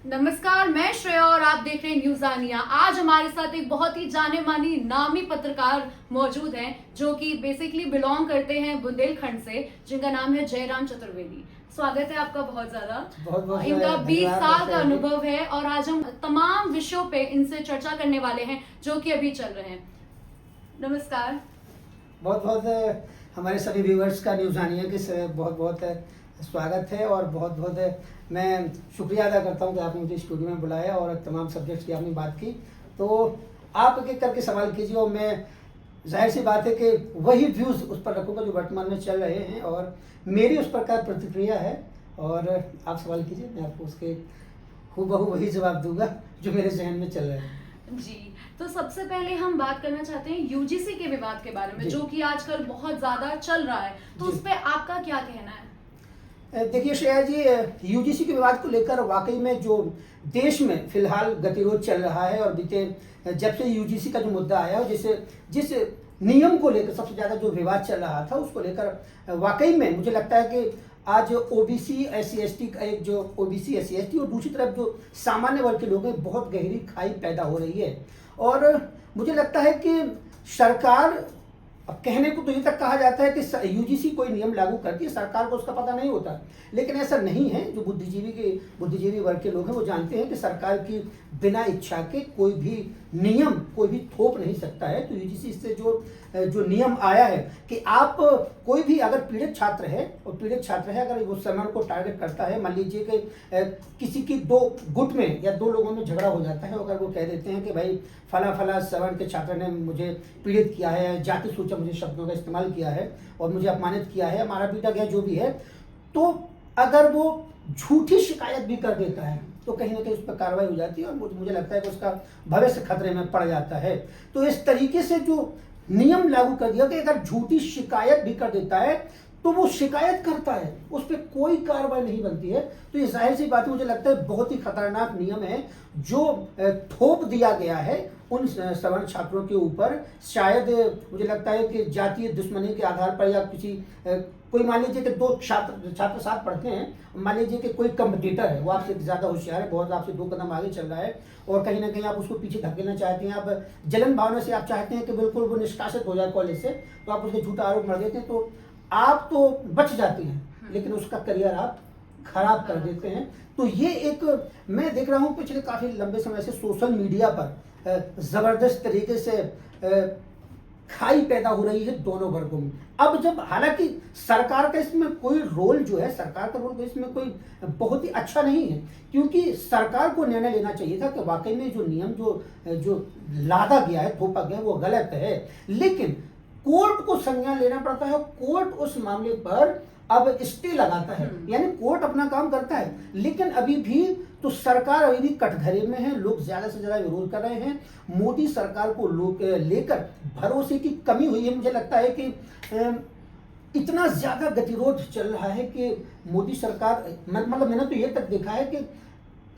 नमस्कार, मैं श्रेया और आप देख रहे हैं न्यूज आनिया। आज हमारे साथ एक बहुत ही जाने मानी नामी पत्रकार मौजूद हैं जो कि बेसिकली बिलोंग करते हैं बुंदेलखंड से, जिनका नाम है जयराम चतुर्वेदी। स्वागत है आपका बहुत ज्यादा। बहुत इनका 20 साल का अनुभव है और आज हम तमाम विषयों पे इनसे चर्चा करने वाले हैं जो कि अभी चल रहे हैं। नमस्कार। बहुत बहुत हमारे सभी व्यूवर्स का न्यूज़ आनिया के बहुत बहुत स्वागत है और बहुत बहुत मैं शुक्रिया अदा करता हूं कि आपने मुझे स्टूडियो में बुलाया और तमाम सब्जेक्ट्स की आपने बात की। तो आप एक एक करके सवाल कीजिए और मैं जाहिर सी बात है कि वही व्यूज़ उस पर रखूँगा जो वर्तमान में चल रहे हैं और मेरी उस प्रकार प्रतिक्रिया है। और आप सवाल कीजिए, मैं आपको उसके हूबहू वही जवाब दूंगा जो मेरे जहन में चल रहे हैं। जी, तो सबसे पहले हम बात करना चाहते हैं यूजीसी के विवाद के बारे में, जो कि आजकल बहुत ज्यादा चल रहा है। तो उस पे आपका क्या कहना है? देखिए श्रेया जी, यूजीसी के विवाद को लेकर वाकई में जो देश में फिलहाल गतिरोध चल रहा है और बीते जब से यूजीसी का जो मुद्दा आया और जिस नियम को लेकर सबसे ज़्यादा जो विवाद चल रहा था उसको लेकर वाकई में मुझे लगता है कि आज ओबीसी एससी एसटी का एक जो ओबीसी एससी एसटी और दूसरी तरफ जो सामान्य वर्ग के लोग हैं बहुत गहरी खाई पैदा हो रही है। और मुझे लगता है कि सरकार, अब कहने को तो ये तक कहा जाता है कि यूजीसी कोई नियम लागू करती है, सरकार को उसका पता नहीं होता, लेकिन ऐसा नहीं है। जो बुद्धिजीवी वर्ग के लोग हैं वो जानते हैं कि सरकार की बिना इच्छा के कोई भी नियम कोई भी थोप नहीं सकता है। तो यूजीसी से जो नियम आया है कि आप कोई भी अगर पीड़ित छात्र है अगर वो समय को टारगेट करता है, मान लीजिए कि किसी की दो गुट में या दो लोगों में झगड़ा हो जाता है, अगर वो कह देते हैं कि भाई फला सवर्ण के छात्र ने मुझे पीड़ित किया है, जाति सूचक मुझे शब्दों का इस्तेमाल किया है और मुझे अपमानित किया है, मारा पीटा गया, जो भी है, तो अगर वो झूठी शिकायत भी कर देता है तो कहीं ना कहीं उस पर कार्रवाई हो जाती है और मुझे लगता है कि उसका भविष्य खतरे में पड़ जाता है। तो इस तरीके से जो नियम लागू कर दिया कि अगर झूठी शिकायत भी कर देता है तो वो शिकायत करता है, उस पर कोई कार्रवाई नहीं बनती है। तो ये जाहिर सी बात है, मुझे लगता है बहुत ही खतरनाक नियम है जो थोप दिया गया है उन सवर्ण छात्रों के ऊपर। शायद मुझे लगता है कि जातीय दुश्मनी के आधार पर या किसी कोई मान लीजिए कि दो छात्र साथ पढ़ते हैं, मान लीजिए कि कोई कंपटीटर है, वो आपसे ज़्यादा होशियार है, बहुत आपसे 2 कदम आगे चल रहा है और कहीं ना कहीं आप उसको पीछे धकेलना चाहते हैं, आप जलन भावना से आप चाहते हैं कि बिल्कुल वो निष्कासित हो जाए कॉलेज से, तो आप उसके झूठा आरोप मर देते हैं, तो आप तो बच जाते हैं लेकिन उसका करियर आप खराब कर देते हैं। तो ये एक मैं देख रहा हूँ पिछले काफ़ी लंबे समय से सोशल मीडिया पर ज़बरदस्त तरीके से खाई पैदा हो रही है दोनों वर्गों में। अब जब हालांकि सरकार का इसमें कोई रोल जो है, सरकार का रोल इसमें कोई बहुत ही अच्छा नहीं है, क्योंकि सरकार को निर्णय लेना चाहिए था कि वाकई में जो नियम जो लादा गया है, थोपा गया है, वो गलत है, लेकिन कोर्ट को संज्ञान लेना पड़ता है। कोर्ट उस मामले पर अब स्टे लगाता है, यानी कोर्ट अपना काम करता है, लेकिन अभी भी तो सरकार अभी भी कटघरे में है, लोग ज्यादा से ज्यादा विरोध कर रहे हैं। मोदी सरकार को लेकर भरोसे की कमी हुई है। मुझे लगता है कि इतना ज्यादा गतिरोध चल रहा है कि मोदी सरकार, मतलब मैंने तो ये तक देखा है कि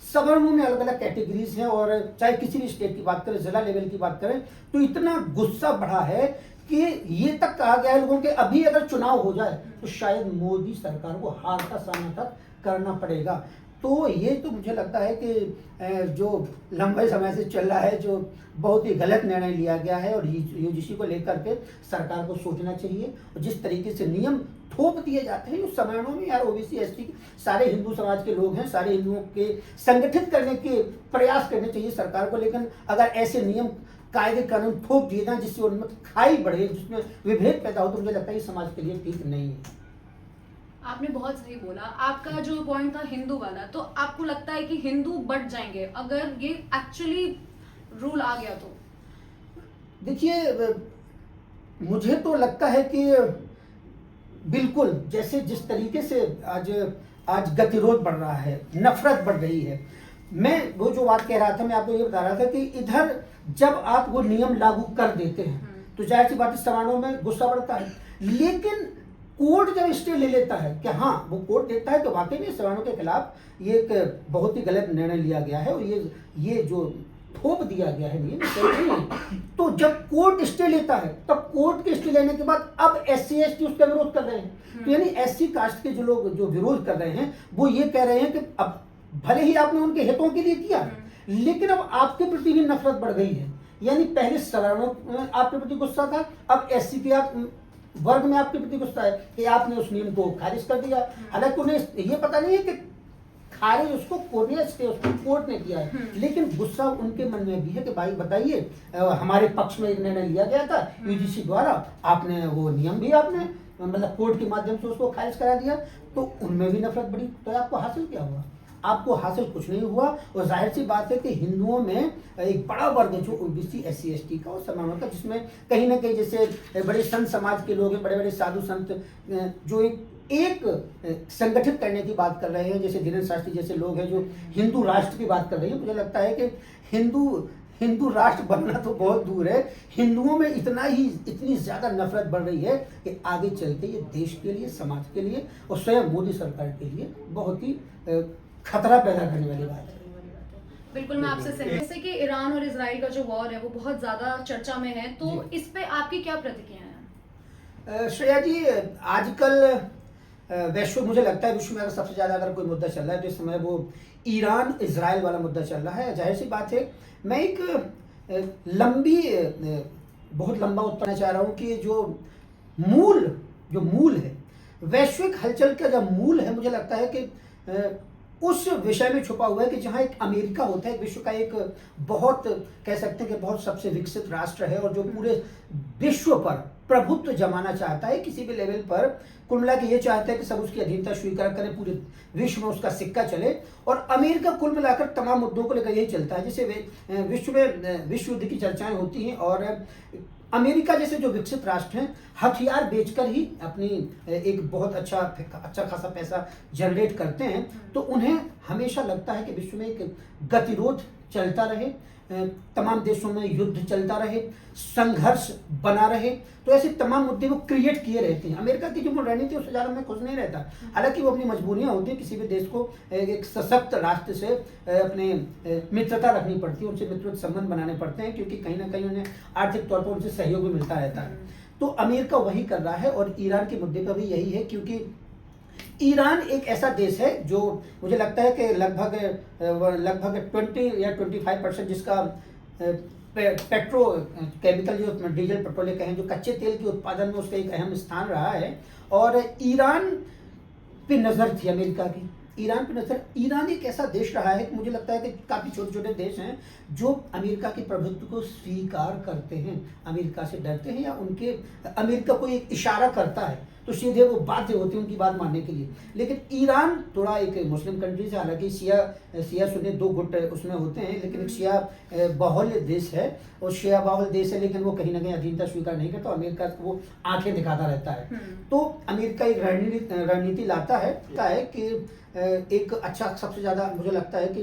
सवर्णों में अलग अलग कैटेगरीज हैं और चाहे किसी भी स्टेट की बात करें, जिला लेवल की बात करें, तो इतना गुस्सा बढ़ा है कि ये तक कहा गया है लोगों के अभी अगर चुनाव हो जाए तो शायद मोदी सरकार को हार का सामना तक करना पड़ेगा। तो ये तो मुझे लगता है कि जो लंबे समय से चल रहा है, जो बहुत ही गलत निर्णय लिया गया है और यूजीसी को लेकर के सरकार को सोचना चाहिए। और जिस तरीके से नियम थोप दिए जाते हैं उस समारोह में, यार ओबीसी एसटी सारे हिंदू समाज के लोग हैं, सारे हिंदुओं के संगठित करने के प्रयास करने चाहिए सरकार को, लेकिन अगर ऐसे नियम कायदे कानून थोप दिए जाए जिससे उनमें खाई बढ़े, जिसमें विभेद पैदा हो, तो मुझे लगता है ये समाज के लिए ठीक नहीं है। आपने बहुत सही बोला। आपका जो पॉइंट था हिंदू वाला, तो आपको लगता है कि हिंदू बढ़ जाएंगे अगर ये एक्चुअली रूल आ गया तो? देखिए, मुझे तो लगता है कि बिल्कुल जैसे जिस तरीके से आज गतिरोध बढ़ रहा है, नफरत बढ़ रही है, मैं वो जो बात कह रहा था, मैं आपको ये बता रहा था कि इधर जब आप वो नियम लागू कर देते हैं तो जाहिर सी बात है समानों में गुस्सा बढ़ता है, लेकिन कोर्ट जब स्टे ले लेता है कि हाँ वो कोर्ट देता है तो वाकई में सवर्णों के खिलाफ ये एक बहुत ही गलत निर्णय लिया गया है और ये जो थोप दिया गया है नियम सही नहीं है। तो जब कोर्ट स्टे लेता है तब कोर्ट के स्टे लेने के बाद अब एससी एसटी उसका विरोध कर रहे हैं। तो यानी एससी कास्ट के जो लोग जो विरोध कर रहे हैं वो ये कह रहे हैं कि अब भले ही आपने उनके हितों के लिए किया, लेकिन अब आपके प्रति भी नफरत बढ़ गई है। यानी पहले सवर्णों में आपके प्रति गुस्सा था, अब एससी के आप वर्ग में आपके प्रति गुस्सा है कि आपने उस नियम को खारिज कर दिया। हालांकि उन्हें ये पता नहीं है कि खारिज उसको कोर्ट ने किया है, लेकिन गुस्सा उनके मन में भी है कि भाई बताइए, हमारे पक्ष में एक निर्णय लिया गया था यूजीसी द्वारा, आपने वो नियम भी आपने मतलब कोर्ट के माध्यम से उसको खारिज करा दिया, तो उनमें भी नफरत बढ़ी। तो आपको हासिल क्या हुआ? आपको हासिल कुछ नहीं हुआ। और जाहिर सी बात है कि हिंदुओं में एक बड़ा वर्ग है जो ओबीसी एससी एसटी का और सवर्णों का, जिसमें कहीं ना कहीं जैसे बड़े संत समाज के लोग हैं, बड़े बड़े साधु संत जो एक संगठित करने की बात कर रहे हैं, जैसे धीरेन्द्र शास्त्री जैसे लोग हैं जो हिंदू राष्ट्र की बात कर रहे हैं। मुझे लगता है कि हिंदू राष्ट्र बनना तो बहुत दूर है, हिंदुओं में इतनी ज़्यादा नफरत बढ़ रही है कि आगे चल के ये देश के लिए, समाज के लिए और स्वयं मोदी सरकार के लिए बहुत ही खतरा पैदा करने वाली बात है। बिल्कुल, मैं आपसे सहमत। जैसे कि ईरान और इजराइल का जो वॉर है वो बहुत ज्यादा चर्चा में है, तो इस पे आपकी क्या प्रतिक्रिया है? श्रेया जी, आजकल मुझे लगता है विश्व में अगर सबसे ज़्यादा अगर कोई मुद्दा चल रहा है तो इस समय वो ईरान इजराइल वाला मुद्दा चल रहा है। जाहिर सी बात है, मैं एक बहुत लंबा उत्तर देना चाह रहा हूँ कि जो मूल है वैश्विक हलचल का, जब मूल है, मुझे लगता है कि उस विषय में छुपा हुआ है कि जहाँ एक अमेरिका होता है, विश्व का एक बहुत कह सकते हैं कि बहुत सबसे विकसित राष्ट्र है और जो पूरे विश्व पर प्रभुत्व जमाना चाहता है किसी भी लेवल पर। कुल मिला के ये चाहता है कि सब उसकी अधीनता स्वीकार करें, पूरे विश्व में उसका सिक्का चले। और अमेरिका कुल मिलाकर तमाम मुद्दों को लेकर यही चलता है। जैसे विश्व युद्ध की चर्चाएं होती हैं और अमेरिका जैसे जो विकसित राष्ट्र हैं हथियार बेचकर ही अपनी एक बहुत अच्छा खासा पैसा जनरेट करते हैं, तो उन्हें हमेशा लगता है कि विश्व में एक गतिरोध चलता रहे, तमाम देशों में युद्ध चलता रहे, संघर्ष बना रहे, तो ऐसे तमाम मुद्दे वो क्रिएट किए रहते हैं। अमेरिका की जो रणनीति उससे ज़्यादा मैं खुश नहीं रहता। हालांकि वो अपनी मजबूरियां होती हैं, किसी भी देश को एक सशक्त राष्ट्र से अपने मित्रता रखनी पड़ती है, उनसे मित्रवत संबंध बनाने पड़ते हैं, क्योंकि कहीं ना कहीं उन्हें आर्थिक तौर पर उनसे सहयोग भी मिलता रहता है। तो अमेरिका वही कर ररहा है और ईरान के मुद्दे पर भी यही है, क्योंकि ईरान एक ऐसा देश है जो मुझे लगता है कि लगभग 20 या 25% जिसका पेट्रो केमिकल जो डीजल पेट्रोल कहें, जो कच्चे तेल के उत्पादन में उसका एक अहम स्थान रहा है। और ईरान पे नज़र थी अमेरिका की, ईरान एक ऐसा देश रहा है कि मुझे लगता है कि काफ़ी छोटे छोटे देश हैं जो अमेरिका के प्रभुत्व को स्वीकार करते हैं, अमेरिका से डरते हैं, या अमेरिका को एक इशारा करता है तो सीधे वो बाध्य होते हैं उनकी बात मानने के लिए। लेकिन ईरान थोड़ा एक मुस्लिम कंट्री है, हालांकि शिया सुन्नी दो गुट उसमें होते हैं, लेकिन एक शिया बाहुल्य देश है और शिया बाहुल्य देश है, लेकिन वो कहीं ना कहीं अधीनता स्वीकार नहीं करता, अमेरिका को वो आंखें दिखाता रहता है। तो अमेरिका एक रणनीति लाता है कि एक अच्छा, सबसे ज़्यादा मुझे लगता है कि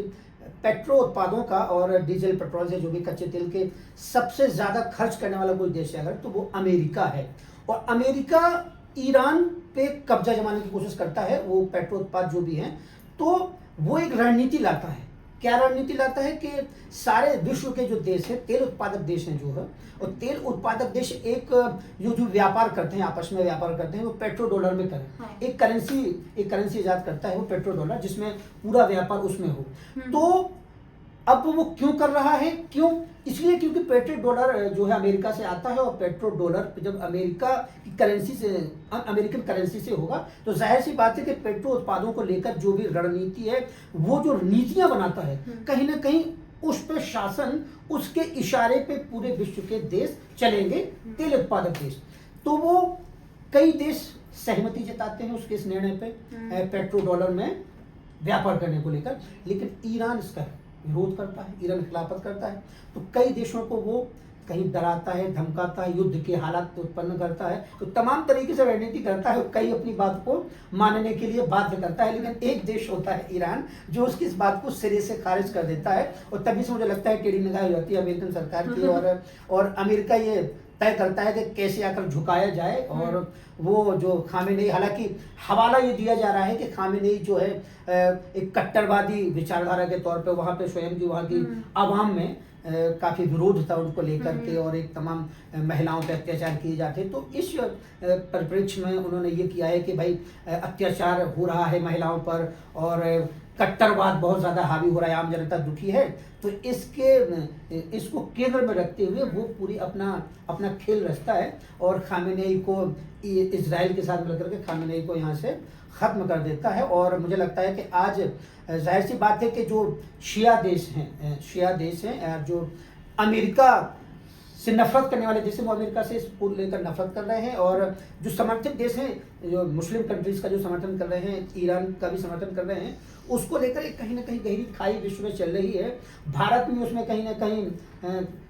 पेट्रो उत्पादों का और डीजल पेट्रोल से जो भी कच्चे तेल के सबसे ज़्यादा खर्च करने वाला कोई देश है अगर, तो वो अमेरिका है। और अमेरिका ईरान पे कब्जा जमाने की कोशिश करता है, वो पेट्रो उत्पाद जो भी हैं, तो वो एक रणनीति लाता है। क्या रणनीति लाता है कि सारे विश्व के जो देश हैं, तेल उत्पादक देश हैं जो है, और तेल उत्पादक देश एक जो व्यापार करते हैं, आपस में व्यापार करते हैं, वो पेट्रो डॉलर में करें। हाँ। एक करेंसी ईजाद करता है वो पेट्रो डॉलर, जिसमें पूरा व्यापार उसमें हो। तो अब वो क्यों कर रहा है? इसलिए क्योंकि पेट्रो डॉलर जो है अमेरिका से आता है, और पेट्रो डॉलर जब अमेरिका की करेंसी से, अमेरिकन करेंसी से होगा, तो जाहिर सी बात है कि पेट्रो उत्पादों को लेकर जो भी रणनीति है, वो जो नीतियां बनाता है, कहीं ना कहीं उस पर शासन, उसके इशारे पे पूरे विश्व के देश चलेंगे, तेल उत्पादक देश। तो वो कई देश सहमति जताते हैं उसके इस निर्णय पे पेट्रो डॉलर में व्यापार करने को लेकर, लेकिन ईरान इसका विरोध करता है, ईरान खिलाफत करता है। तो कई देशों को वो कहीं डराता है, धमकाता है, युद्ध के हालात उत्पन्न करता है, तो तमाम तरीके से रणनीति करता है, कई अपनी बात को मानने के लिए बाध्य करता है। लेकिन एक देश होता है ईरान, जो उसकी इस बात को सिरे से खारिज कर देता है, और तभी से मुझे लगता है टेढ़ी निगाह हो जाती है अमेरिकन सरकार की, और अमेरिका ये तय करता है कि कैसे आकर झुकाया जाए। और वो जो खामेनेई, हालांकि हवाला ये दिया जा रहा है कि खामेनेई जो है एक कट्टरवादी विचारधारा के तौर पे वहाँ पे स्वयं की वहाँ की आवाम में काफ़ी विरोध था उनको लेकर के, और एक तमाम महिलाओं पे अत्याचार किए जाते। तो इस परिप्रेक्ष्य में उन्होंने ये किया है कि भाई अत्याचार हो रहा है महिलाओं पर, और कट्टरवाद बहुत ज़्यादा हावी हो रहा है, आम जनता दुखी है, तो इसको केंद्र में रखते हुए वो पूरी अपना खेल रचता है और खामेनेई को इजराइल के साथ मिलकर के खामेनेई को यहाँ से ख़त्म कर देता है। और मुझे लगता है कि आज जाहिर सी बात है कि जो शिया देश हैं जो अमेरिका से नफरत करने वाले देश हैं, वो अमेरिका से इसको लेकर नफरत कर रहे हैं, और जो समर्थक देश हैं जो मुस्लिम कंट्रीज़ का जो समर्थन कर रहे हैं, ईरान का भी समर्थन कर रहे हैं, उसको लेकर एक कहीं ना कहीं गहरी खाई विश्व में चल रही है। भारत भी उसमें कहीं ना कहीं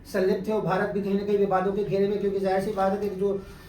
संलिप्त है और भारत भी कहीं ना कहीं विवादों के घेरे में, क्योंकि जाहिर सी बात है कि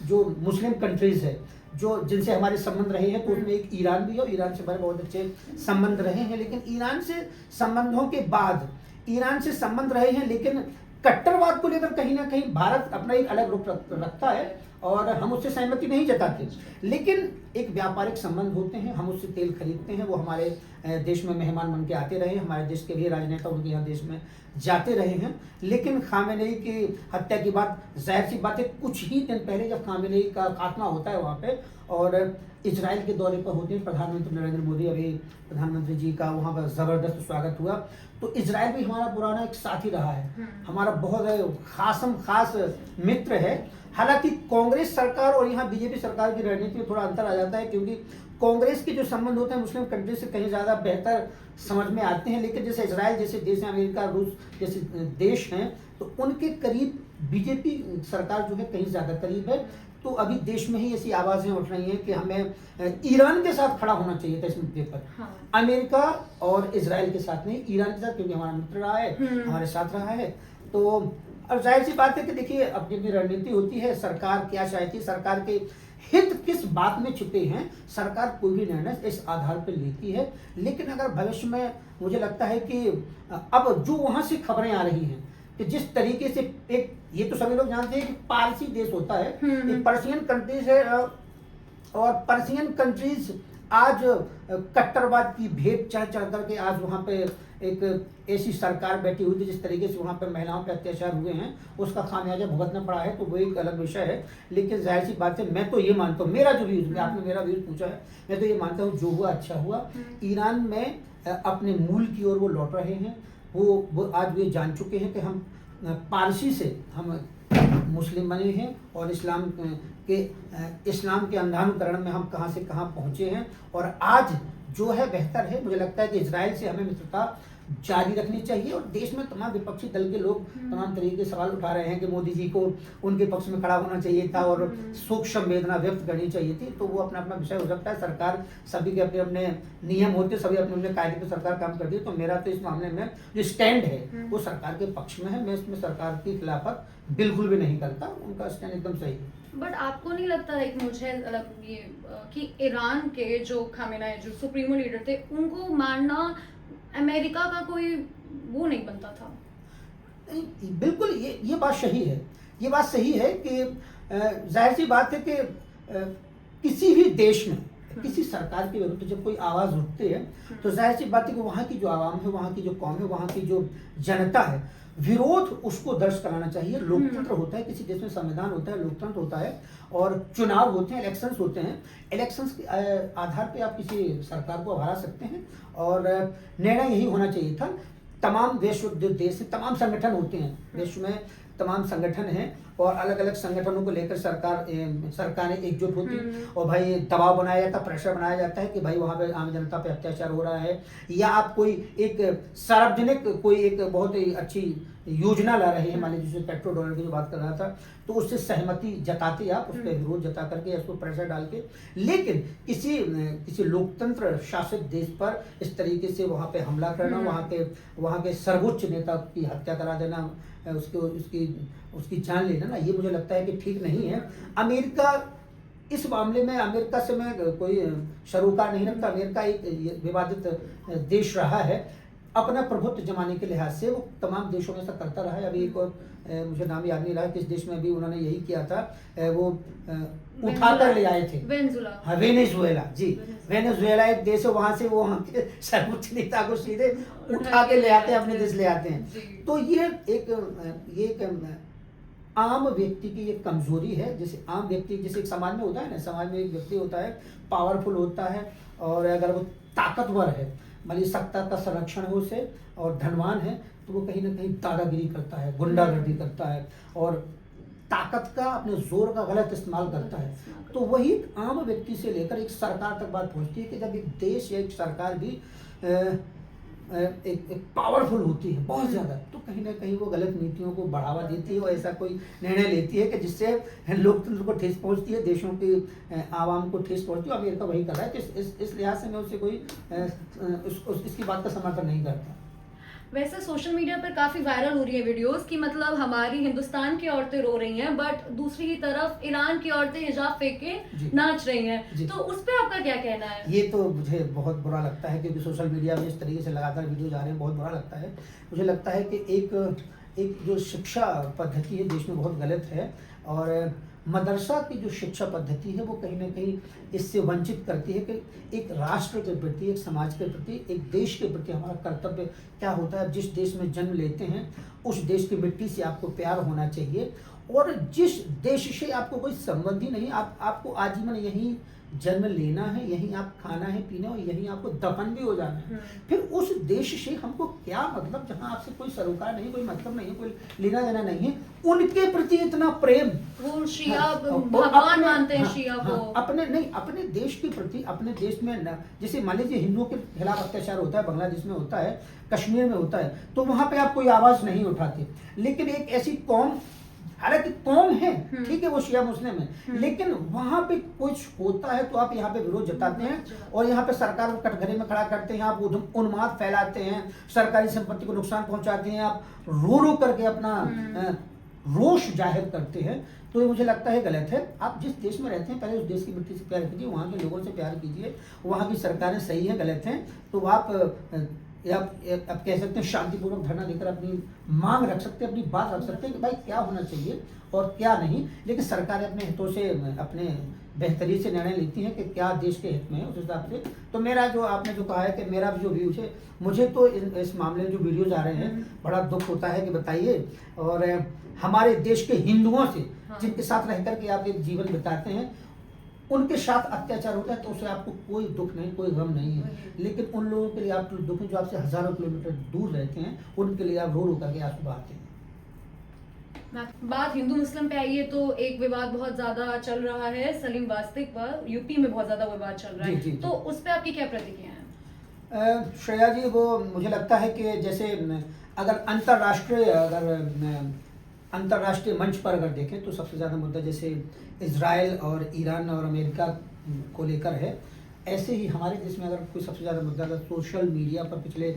जो मुस्लिम कंट्रीज़ है जो जिनसे हमारे संबंध रहे हैं, तो उसमें एक ईरान भी है, ईरान से हमारे बहुत अच्छे संबंध रहे हैं, लेकिन ईरान से संबंधों के बाद ईरान से संबंध रहे हैं, लेकिन कट्टरवाद को लेकर कहीं ना कहीं भारत अपना एक अलग रुख रखता है और हम उससे सहमति नहीं जताते। लेकिन एक व्यापारिक संबंध होते हैं, हम उससे तेल खरीदते हैं, वो हमारे देश में मेहमान बन के आते रहे, हमारे देश के भी राजनेता उनके यहाँ देश में जाते रहे हैं। लेकिन खामेनेई की हत्या की बात, जाहिर सी बात है, कुछ ही दिन पहले जब खामेनेई का खात्मा होता है वहाँ पे और इजराइल के दौरे पर होते हैं प्रधानमंत्री नरेंद्र मोदी, अभी प्रधानमंत्री जी का वहाँ पर ज़बरदस्त स्वागत हुआ। तो इजराइल भी हमारा पुराना एक साथी रहा है, हमारा बहुत खास मित्र है। हालांकि कांग्रेस सरकार और यहाँ बीजेपी सरकार की रणनीति में थोड़ा अंतर आ जाता है, क्योंकि कांग्रेस के जो संबंध होते हैं मुस्लिम कंट्री से कहीं ज़्यादा बेहतर समझ में आते हैं, लेकिन जैसे इजराइल जैसे देश हैं, अमेरिका, रूस जैसे देश हैं, तो उनके करीब बीजेपी सरकार जो है कहीं ज़्यादा करीब है। तो अभी देश में ही ऐसी आवाज़ें उठ रही हैं कि हमें ईरान के साथ खड़ा होना चाहिए था इस मुद्दे पर। हाँ। अमेरिका और इजराइल के साथ नहीं, ईरान के साथ, क्योंकि हमारा मित्र रहा है, हमारे साथ रहा है। तो अब जाहिर सी बात है कि देखिए अपनी अपनी रणनीति होती है, सरकार क्या चाहती है, सरकार के हित किस बात में छुपे हैं, सरकार कोई भी निर्णय इस आधार पर लेती है। लेकिन अगर भविष्य में मुझे लगता है कि अब जो वहाँ से खबरें आ रही हैं कि जिस तरीके से एक, ये तो सभी लोग जानते हैं कि पारसी देश होता है, एक पर्शियन कंट्रीज है, और पर्शियन कंट्रीज आज कट्टरवाद की भेंट चढ़ करके आज वहाँ पे एक ऐसी सरकार बैठी हुई थी, जिस तरीके से वहाँ पे महिलाओं पे अत्याचार हुए हैं उसका खामियाजा भुगतना पड़ा है, तो वो एक अलग विषय है। लेकिन जाहिर सी बात है, मैं तो ये मानता हूँ, मेरा जो व्यूज, आपने मेरा व्यूज पूछा है, मैं तो ये मानता हूँ जो हुआ अच्छा हुआ। ईरान में अपने मूल की ओर वो लौट रहे हैं, वो आज ये जान चुके हैं कि हम पारसी से हम मुस्लिम बने हैं और इस्लाम के अंधानुकरण में हम कहाँ से कहाँ पहुँचे हैं, और आज जो है बेहतर है। मुझे लगता है कि इजराइल से हमें मित्रता जारी रखनी चाहिए, और देश में तमाम विपक्षी दल के लोग तमाम तरीके के सवाल उठा रहे हैं कि मोदी जी को उनके पक्ष में खड़ा होना चाहिए था और शोक संवेदना व्यक्त करनी चाहिए थी। तो वो अपना अपना विषय हो सकता है, सरकार सभी के अपने अपने नियम होते, सभी अपने अपने कायदे पर सरकार काम करती है। तो मेरा तो इस मामले में जो स्टैंड है वो सरकार के पक्ष में है, मैं इसमें सरकार की खिलाफत बिल्कुल भी नहीं करता, उनका स्टैंड एकदम सही है। बट आपको नहीं लगता है कि मुझे ये कि ईरान के जो खामेनेई जो सुप्रीमो लीडर थे, उनको मारना अमेरिका का कोई वो नहीं बनता था? नहीं, बिल्कुल ये बात सही है, ये बात सही है कि जाहिर सी बात है कि किसी भी देश में किसी सरकार के विरुद्ध जब कोई आवाज़ उठती है तो जाहिर सी बात है कि वहाँ की जो आवाम है, वहाँ की जो कौम है, वहाँ की जो जनता है, विरोध उसको दर्ज कराना चाहिए। लोकतंत्र होता है, किसी देश में संविधान होता है, लोकतंत्र होता है, और चुनाव होते हैं, इलेक्शंस होते हैं। इलेक्शंस के आधार पे आप किसी सरकार को हरा सकते हैं, और निर्णय यही होना चाहिए था। तमाम देश तमाम संगठन होते हैं, देश में तमाम संगठन हैं, और अलग अलग संगठनों को लेकर सरकारें एकजुट होती और भाई दबाव बनाया जाता, प्रेशर बनाया जाता है कि भाई वहाँ पे आम जनता पे अत्याचार हो रहा है, या आप कोई एक सार्वजनिक कोई एक बहुत ही अच्छी योजना ला रहे हैं, मान लीजिए जैसे पेट्रोल डॉलर की जो बात कर रहा था, तो उससे सहमति जताते आप, उस पर विरोध जता करके, उसको प्रेशर डाल के। लेकिन किसी लोकतंत्र शासित देश पर इस तरीके से वहाँ पे हमला करना, वहाँ के सर्वोच्च नेता की हत्या करा देना, उसकी जान लेना ना, ये मुझे लगता है कि ठीक नहीं है। अमेरिका इस मामले में, अमेरिका से मैं कोई सरोकार नहीं रखता, अमेरिका एक विवादित देश रहा है, अपना प्रभुत्व जमाने के लिहाज से वो तमाम देशों में ऐसा करता रहा है। अभी एक और मुझे नाम याद नहीं रहा किस देश में, अभी उन्होंने यही किया था, वो उठा कर ले आए थे, हाँ, वेनेजुएला जी, वेनेजुएला एक देश है, वहाँ से वो वहाँ के सर्वोच्च नेता को सीधे उठा के ले आते हैं, अपने देश ले आते हैं। तो ये एक आम व्यक्ति की एक कमजोरी है। जैसे आम व्यक्ति, जैसे एक समाज में होता है ना, समाज में एक व्यक्ति होता है, पावरफुल होता है, और अगर वो ताकतवर है, मान लीजिए सत्ता का संरक्षण हो उसे और धनवान है तो वो कहीं ना कहीं दादागिरी करता है, गुंडागर्दी करता है और ताकत का, अपने जोर का गलत इस्तेमाल करता है। तो वही आम व्यक्ति से लेकर एक सरकार तक बात पहुंचती है कि जब एक देश या एक सरकार भी एक पावरफुल होती है बहुत ज़्यादा, तो कहीं ना कहीं वो गलत नीतियों को बढ़ावा देती है और ऐसा कोई निर्णय लेती है कि जिससे लोकतंत्र को ठेस पहुंचती है, देशों के आवाम को ठेस पहुंचती है। अमेरिका वही कर रहा है कि इस लिहाज से मैं उससे कोई इसकी बात का समर्थन नहीं करता। वैसे सोशल मीडिया पर काफी वायरल हो रही है वीडियोस कि मतलब हमारी हिंदुस्तान की औरतें रो रही हैं बट दूसरी ही तरफ ईरान की औरतें हिजाब फेंक के नाच रही हैं, तो उस पे आपका क्या कहना है? ये तो मुझे बहुत बुरा लगता है क्योंकि सोशल मीडिया में इस तरीके से लगातार वीडियो आ रहे हैं, बहुत बुरा लगता है। मुझे लगता है कि एक जो शिक्षा पद्धति है देश में बहुत गलत है और मदरसा की जो शिक्षा पद्धति है वो कहीं ना कहीं इससे वंचित करती है कि एक राष्ट्र के प्रति, एक समाज के प्रति, एक देश के प्रति हमारा कर्तव्य क्या होता है। जिस देश में जन्म लेते हैं उस देश की मिट्टी से आपको प्यार होना चाहिए और जिस देश से आपको कोई संबंध ही नहीं, आपको आजीवन यहीं जन्म लेना है, यहीं आप खाना है पीना और यहीं आपको दफन भी हो जाना है। फिर उस देश से हमको क्या मतलब जहां आपसे कोई सरोकार नहीं, कोई मतलब नहीं, कोई लेना देना नहीं है, उनके प्रति इतना प्रेम। वो शिया भगवान मानते हैं शिया को। अपने देश के प्रति, अपने देश में जैसे मान लीजिए हिंदुओं के खिलाफ अत्याचार होता है, बांग्लादेश में होता है, कश्मीर में होता है, तो वहां पे आप कोई आवाज नहीं उठाते। लेकिन एक ऐसी कौम, हालांकि कौम है ठीक है वो शिया मुस्लिम है, लेकिन वहां पे कुछ होता है तो आप यहाँ पे विरोध जताते हैं और यहाँ पे सरकार को कटघरे में खड़ा करते हैं, आप उन्माद फैलाते हैं, सरकारी संपत्ति को नुकसान पहुंचाते हैं, आप रो रो करके अपना रोष जाहिर करते हैं। तो ये मुझे लगता है गलत है। आप जिस देश में रहते हैं पहले उस देश की मिट्टी से प्यार कीजिए, वहाँ के लोगों से प्यार कीजिए। वहाँ की सरकारें सही हैं गलत हैं तो आप कह सकते हैं शांतिपूर्वक धरना देकर अपनी मांग रख सकते हैं, अपनी बात रख सकते हैं कि भाई क्या होना चाहिए और क्या नहीं। लेकिन सरकारें अपने हितों से, अपने बेहतरी से निर्णय लेती हैं कि क्या देश के हित में है, उस हिसाब से। तो मेरा जो आपने जो कहा है कि मेरा जो व्यूज है, मुझे तो इस मामले में जो वीडियोज आ रहे हैं बड़ा दुख होता है कि बताइए, और हमारे देश के हिंदुओं से जिनके साथ रह करके आप एक जीवन बिताते हैं उनके साथ अत्याचार होता है तो उसे आपको कोई दुख नहीं, कोई गम नहीं है। लेकिन उन लोगों के लिए आप दुख है जो आपसे हजारों किलोमीटर दूर रहते हैं, उनके लिए आप रो रो करके आंसू बहाते हैं। बात हिंदू मुस्लिम पे आई है तो एक विवाद बहुत ज्यादा चल रहा है सलीम वास्तिक पर, यूपी में बहुत ज्यादा विवाद चल रहा है, तो उस पर आपकी क्या प्रतिक्रिया है? श्रेया जी, वो मुझे लगता है कि जैसे अगर अंतर्राष्ट्रीय मंच पर अगर देखें तो सबसे ज़्यादा मुद्दा जैसे इजराइल और ईरान और अमेरिका को लेकर है, ऐसे ही हमारे देश में अगर कोई सबसे ज़्यादा मुद्दा अगर सोशल मीडिया पर पिछले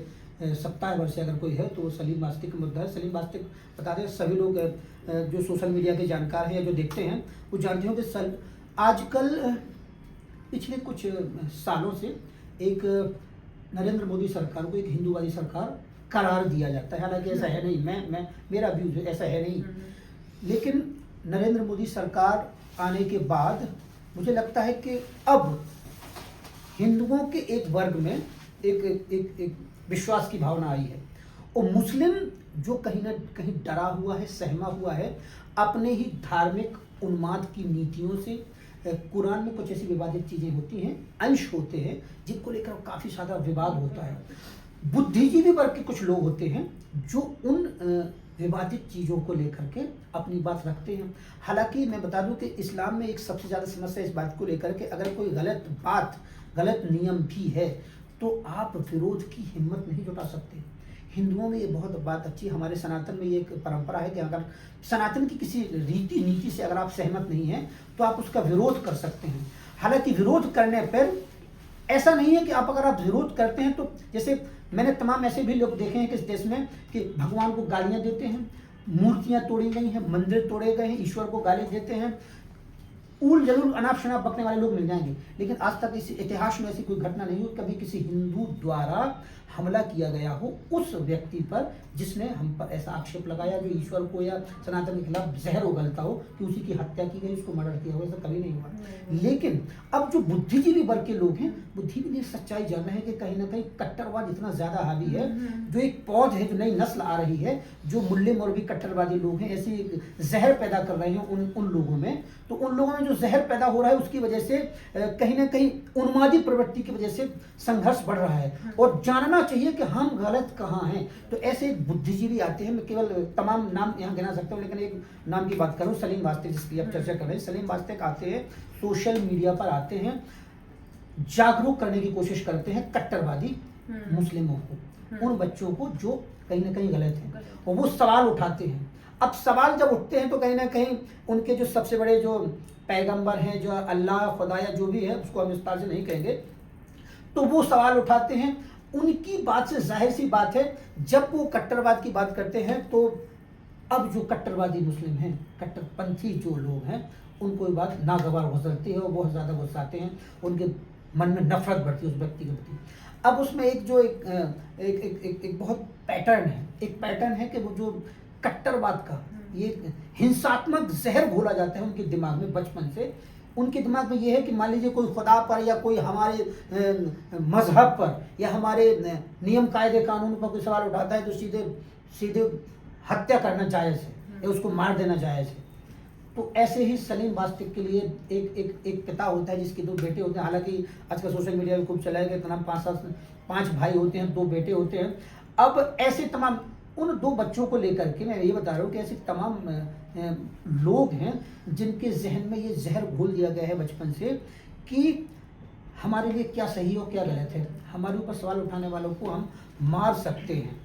सप्ताह भर से अगर कोई है तो वो सलीम वास्तिक का मुद्दा है। सलीम वास्तिक बता दें, सभी लोग जो सोशल मीडिया के जानकार हैं या जो देखते हैं वो जानते हो कि आजकल पिछले कुछ सालों से एक नरेंद्र मोदी सरकार को एक हिंदूवादी सरकार करार दिया जाता है। हालांकि ऐसा है नहीं, मेरा व्यू ऐसा है नहीं, लेकिन नरेंद्र मोदी सरकार आने के बाद मुझे लगता है कि अब हिंदुओं के एक वर्ग में एक विश्वास की भावना आई है और मुस्लिम जो कहीं ना कहीं डरा हुआ है, सहमा हुआ है अपने ही धार्मिक उन्माद की नीतियों से। कुरान में कुछ ऐसी विवादित चीज़ें होती हैं, अंश होते हैं जिनको लेकर काफ़ी ज़्यादा विवाद होता है। बुद्धिजीवी वर्ग के कुछ लोग होते हैं जो उन विवादित चीज़ों को लेकर के अपनी बात रखते हैं। हालांकि मैं बता दूं कि इस्लाम में एक सबसे ज़्यादा समस्या इस बात को लेकर के अगर कोई गलत बात, गलत नियम भी है तो आप विरोध की हिम्मत नहीं जुटा सकते। हिंदुओं में ये बहुत बात अच्छी, हमारे सनातन में ये एक परंपरा है कि अगर सनातन की किसी रीति नीति से अगर आप सहमत नहीं हैं तो आप उसका विरोध कर सकते हैं। हालांकि विरोध करने पर ऐसा नहीं है कि आप अगर आप विरोध करते हैं तो जैसे मैंने तमाम ऐसे भी लोग देखे हैं कि इस देश में कि भगवान को गालियां देते हैं, मूर्तियां तोड़ी गई हैं, मंदिर तोड़े गए हैं, ईश्वर को गाली देते हैं, ऊल जरूर अनाप शनाप बकने वाले लोग मिल जाएंगे, लेकिन आज तक इस इतिहास में ऐसी कोई घटना नहीं हुई कभी किसी हिंदू द्वारा हमला किया गया हो उस व्यक्ति पर जिसने हम पर ऐसा आक्षेप लगाया, जो ईश्वर को या सनातन के खिलाफ जहर उगलता हो कि उसी की हत्या की गई, उसको मर्डर किया हो, ऐसा कभी नहीं हुआ। लेकिन अब जो बुद्धिजीवी वर्ग के लोग हैं, बुद्धिजीवी ने सच्चाई जाना है कि कहीं ना कहीं कट्टरवाद इतना ज़्यादा हावी है, जो एक पौध है, जो नई नस्ल आ रही है, जो मुल्ले मौलवी कट्टरवादी लोग हैं, ऐसी एक जहर पैदा कर रहे हैं उन लोगों में। तो उन लोगों में जो जहर पैदा हो रहा है उसकी वजह से कहीं ना कहीं उन्मादी प्रवृत्ति की वजह से संघर्ष बढ़ रहा है, और जानना चाहिए कि हम गलत कहाँ हैं। तो ऐसे बुद्धिजीवी आते हैं, मैं केवल तमाम नाम यहाँ गिना सकता हूँ, लेकिन एक नाम की बात करूँ, सलीम वास्ते, जिसकी आप चर्चा कर रहे हैं। सलीम वास्ते आते हैं, सोशल मीडिया पर आते हैं, जागरूक करने की कोशिश करते हैं कट्टरवादी मुस्लिमों को, उन बच्चों को जो कहीं ना कहीं गलत हैं, और वो सवाल उठाते हैं। अब सवाल जब उठते हैं तो कहीं ना कहीं उनके जो सबसे बड़े जो पैगंबर हैं, जो अल्लाह खुदा या जो भी है, उसको हम विस्तार से नहीं कहेंगे, तो वो सवाल उठाते हैं। उनकी बात से जाहिर सी बात है, जब वो कट्टरवाद की बात करते हैं तो अब जो कट्टरवादी मुस्लिम हैं, कट्टरपंथी जो लोग हैं, उनको ये बात नागवार गुजरती है और बहुत ज़्यादा गुस्साते हैं, उनके मन में नफरत बढ़ती है उस व्यक्ति के प्रति। अब उसमें एक बहुत पैटर्न है कि वो जो कट्टरवाद का ये हिंसात्मक जहर घोला जाता है उनके दिमाग में बचपन से। उनके दिमाग में ये है कि मान लीजिए कोई खुदा पर या कोई हमारे मजहब पर या हमारे नियम कायदे कानून पर कोई सवाल उठाता है तो सीधे सीधे हत्या करना जायज़ है या उसको मार देना जायज़ है। तो ऐसे ही सलीम वास्तिक के लिए एक पिता होता है जिसके 2 बेटे होते हैं। हालांकि आजकल सोशल मीडिया में खूब चलाया गया, तमाम 5 भाई होते हैं, 2 बेटे होते हैं। अब ऐसे तमाम उन 2 बच्चों को लेकर के मैं ये बता रहा हूँ कि ऐसे तमाम लोग हैं जिनके जहन में ये जहर घोल दिया गया है बचपन से कि हमारे लिए क्या सही और क्या गलत है, हमारे ऊपर सवाल उठाने वालों को हम मार सकते हैं।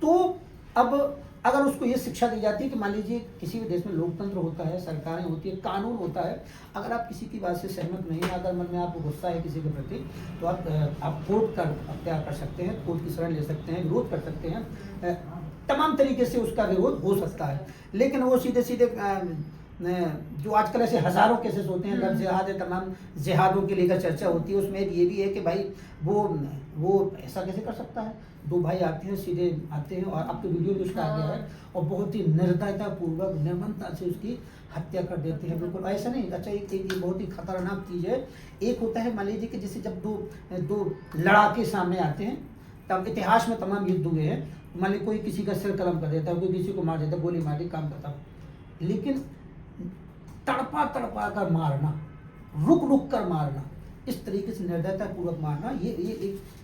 तो अब अगर उसको ये शिक्षा दी जाती है कि मान लीजिए किसी भी देश में लोकतंत्र होता है, सरकारें होती है, कानून होता है, अगर आप किसी की बात से सहमत नहीं है, अगर मन में आपको गुस्सा है किसी के प्रति, तो आप कोर्ट का अख्तियार कर सकते हैं, कोर्ट की शरण ले सकते हैं, विरोध कर सकते हैं, तमाम तरीके से उसका विरोध हो सकता है। लेकिन वो सीधे सीधे जो आजकल ऐसे हज़ारों केसेस होते हैं, लव जिहाद है, तमाम जिहादों की लेकर चर्चा होती है, उसमें ये भी है कि भाई वो ऐसा कैसे कर सकता है। 2 भाई आते हैं, सीधे आते हैं और अब तो वीडियो भी उसका आ गया है और बहुत ही निर्दयता पूर्वक निर्ममता से उसकी हत्या कर देते हैं। बिल्कुल ऐसा नहीं। अच्छा, एक बहुत ही खतरनाक चीज़ है। एक होता है मान लीजिए कि जैसे जब दो लड़ाके सामने आते हैं, तब इतिहास में तमाम युद्ध हुए हैं, मान लीजिए कोई किसी का सिर कलम कर देता है, कोई किसी को मार देता है, गोली मार दी, काम खत्म। लेकिन तड़पा कर मारना, रुक कर मारना, इस तरीके से निर्दयता पूर्वक मारना, ये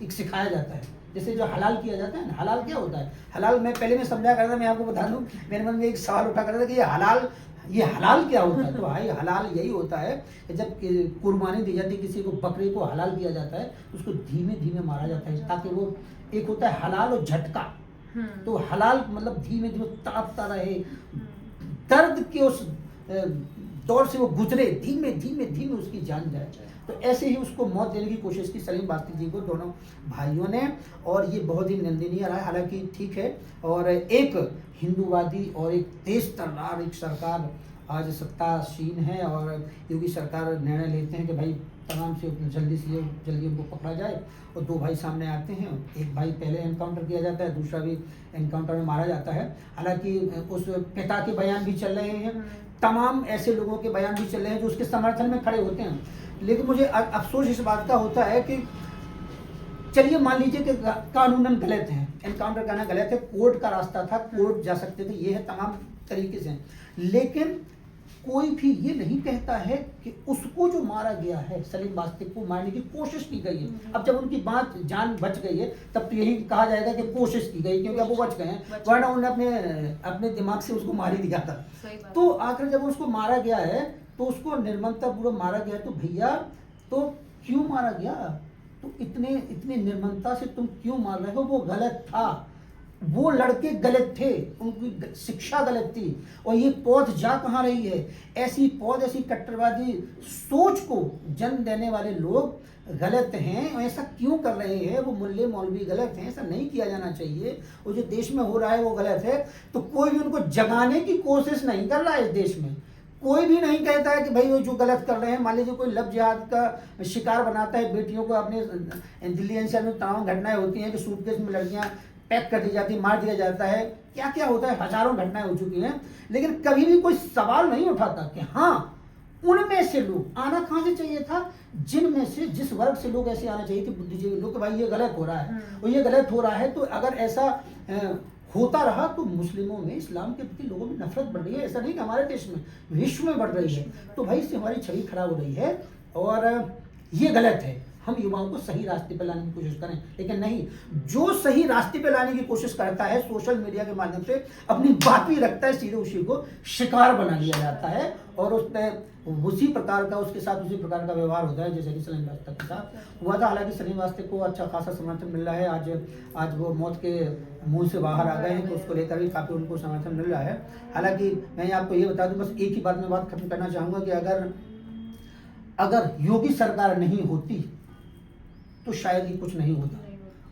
एक सिखाया जाता है। जैसे जो हलाल किया जाता है ना, हलाल क्या होता है? हलाल मैं समझा करता था, मैं आपको बता दूं, मेरे मन में एक सवाल उठा करता था कि ये हलाल क्या होता है? तो भाई हलाल यही होता है कि जब कुर्बानी दी जाती है, किसी को बकरे को हलाल किया जाता है, उसको धीमे धीमे मारा जाता है ताकि वो, एक होता है हलाल और झटका, तो हलाल मतलब धीमे धीमे तड़पता रहे, दर्द के उस दौर से वो गुजरे, धीमे धीमे उसकी जान जाए। तो ऐसे ही उसको मौत देने की कोशिश की सलीम वास्तिक जी को दोनों भाइयों ने, और ये बहुत ही निंदनीय रहा। हालांकि ठीक है, और एक हिंदूवादी और एक तेज तर्रार एक सरकार आज सत्तासीन है, और योगी सरकार निर्णय लेते हैं कि भाई तमाम से जल्दी उनको पकड़ा जाए, और 2 भाई सामने आते हैं। एक भाई पहले एनकाउंटर किया जाता है, दूसरा भी एनकाउंटर में मारा जाता है। हालांकि उस पिता के बयान भी चल रहे हैं, तमाम ऐसे लोगों के बयान भी चल रहे हैं जो उसके समर्थन में खड़े होते हैं। लेकिन मुझे अफसोस इस बात का होता है कि चलिए मान लीजिए कि कानूनन गलत है, एनकाउंटर करना गलत है, कोर्ट का रास्ता था, कोर्ट जा सकते थे, ये है तमाम तरीके से, लेकिन कोई भी ये नहीं कहता है कि उसको जो मारा गया है, सलीम वास्तिक को मारने की कोशिश की गई है। अब जब उनकी जान बच गई है, तब तो यही कहा जाएगा कि कोशिश की गई, क्योंकि अब वो बच गए हैं, वरना उन्होंने अपने दिमाग से उसको मार ही दिया था। तो आखिर जब उसको मारा गया है, तो उसको निर्ममता पूर्वक मारा गया, तो भैया तो क्यों मारा गया? तो इतने निर्ममता से तुम क्यों मार रहे हो? वो गलत था, वो लड़के गलत थे, उनकी शिक्षा गलत थी, और ये पौध जा कहाँ रही है? ऐसी कट्टरवादी सोच को जन्म देने वाले लोग गलत हैं, और ऐसा क्यों कर रहे हैं? वो मुल्ले मौलवी गलत हैं, ऐसा नहीं किया जाना चाहिए, और जो देश में हो रहा है वो गलत है। तो कोई भी उनको जगाने की कोशिश नहीं कर रहा है इस देश में, कोई भी नहीं कहता है कि भाई वो जो गलत कर रहे हैं। मान लीजिए कोई लव जिहाद का शिकार बनाता है बेटियों को, अपने दिल्ली एनसीआर में तमाम घटनाएं होती हैं कि सूटकेस में लड़कियां पैक कर दी जाती, मार दिया जाता है, क्या क्या होता है, हजारों घटनाएं हो चुकी हैं। लेकिन कभी भी कोई सवाल नहीं उठाता कि हाँ उनमें से लोग आना कहाँ से चाहिए था, जिनमें से जिस वर्ग से लोग ऐसे आना चाहिए थे बुद्धिजीवी लोग, भाई ये गलत हो रहा है और ये गलत हो रहा है। तो अगर ऐसा होता रहा तो मुस्लिमों में, इस्लाम के प्रति लोगों में नफरत बढ़ रही है। ऐसा नहीं कि हमारे देश में, विश्व में बढ़ रही है। तो भाई इससे हमारी छवि खराब हो रही है और ये गलत है। हम युवाओं को सही रास्ते पर लाने की कोशिश करें, लेकिन नहीं, जो सही रास्ते पर लाने की कोशिश करता है सोशल मीडिया के माध्यम से अपनी बात भी रखता है, सीधे उसी को शिकार बना लिया जाता है और उस पर उसी प्रकार का, उसके साथ उसी प्रकार का व्यवहार होता है जैसे कि सलीम वास्ता के साथ हुआ था। हालांकि सलीम वास्ते को अच्छा खासा समर्थन मिल रहा है। आज वो मौत के मुंह से बाहर आ गए हैं, तो उसको लेकर भी काफ़ी उनको समर्थन मिल रहा है। हालांकि मैं आपको ये बता दूं, बस एक ही बात में बात खत्म करना चाहूँगा कि अगर योगी सरकार नहीं होती तो शायद ये कुछ नहीं होता।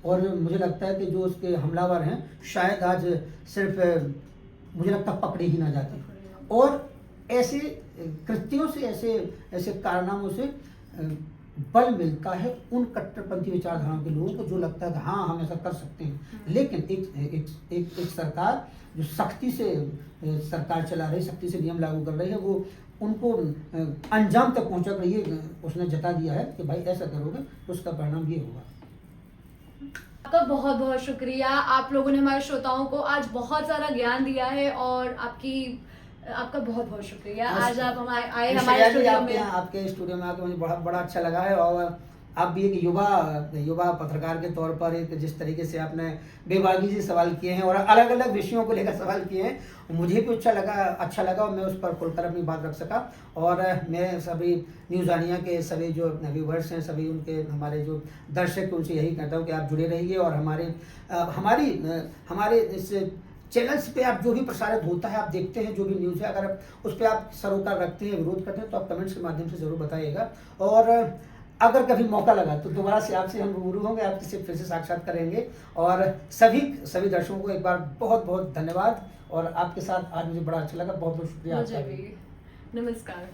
और मुझे लगता है कि जो उसके हमलावर हैं शायद आज सिर्फ मुझे लगता पकड़े ही ना जाते। और ऐसे कृत्यों से, ऐसे कारनामों से बल मिलता है उन कट्टरपंथी विचारधाराओं के लोगों को, जो लगता है कि हाँ हम ऐसा कर सकते हैं। लेकिन एक सरकार जो सख्ती से सरकार चला रही, सख्ती से नियम लागू कर रही है, वो उनको अंजाम तक पहुंचा कर ये उसने जता दिया है कि भाई ऐसा करोगे तो उसका परिणाम ये होगा। आपका बहुत बहुत शुक्रिया। आप लोगों ने हमारे श्रोताओं को आज बहुत सारा ज्ञान दिया है और आपका बहुत बहुत शुक्रिया। आज आप आए हमारे स्टूडियो में। आपके स्टूडियो में आकर मुझे बड़ा अच्छा लगा है। और आप भी एक युवा पत्रकार के तौर पर एक जिस तरीके से आपने बेबाकी से सवाल किए हैं और अलग अलग विषयों को लेकर सवाल किए हैं, मुझे भी अच्छा लगा और मैं उस पर खुलकर अपनी बात रख सका। और मैं सभी न्यूज़ानिया के सभी जो व्यूवर्स हैं, सभी उनके हमारे जो दर्शक हैं, उनसे यही कहता हूँ कि आप जुड़े रहिए और हमारे इस चैनल्स पे आप जो भी प्रसारित होता है, आप देखते हैं जो भी न्यूज़ है, अगर उस पर आप सरोकार रखते हैं, विरोध करते हैं, तो आप कमेंट्स के माध्यम से ज़रूर बताइएगा। और अगर कभी मौका लगा तो दोबारा से आपसे हम रूबरू होंगे, आपसे फिर से साक्षात करेंगे। और सभी दर्शकों को एक बार बहुत बहुत धन्यवाद। और आपके साथ आज मुझे बड़ा अच्छा लगा। बहुत बहुत शुक्रिया आपका। मुझे भी। नमस्कार।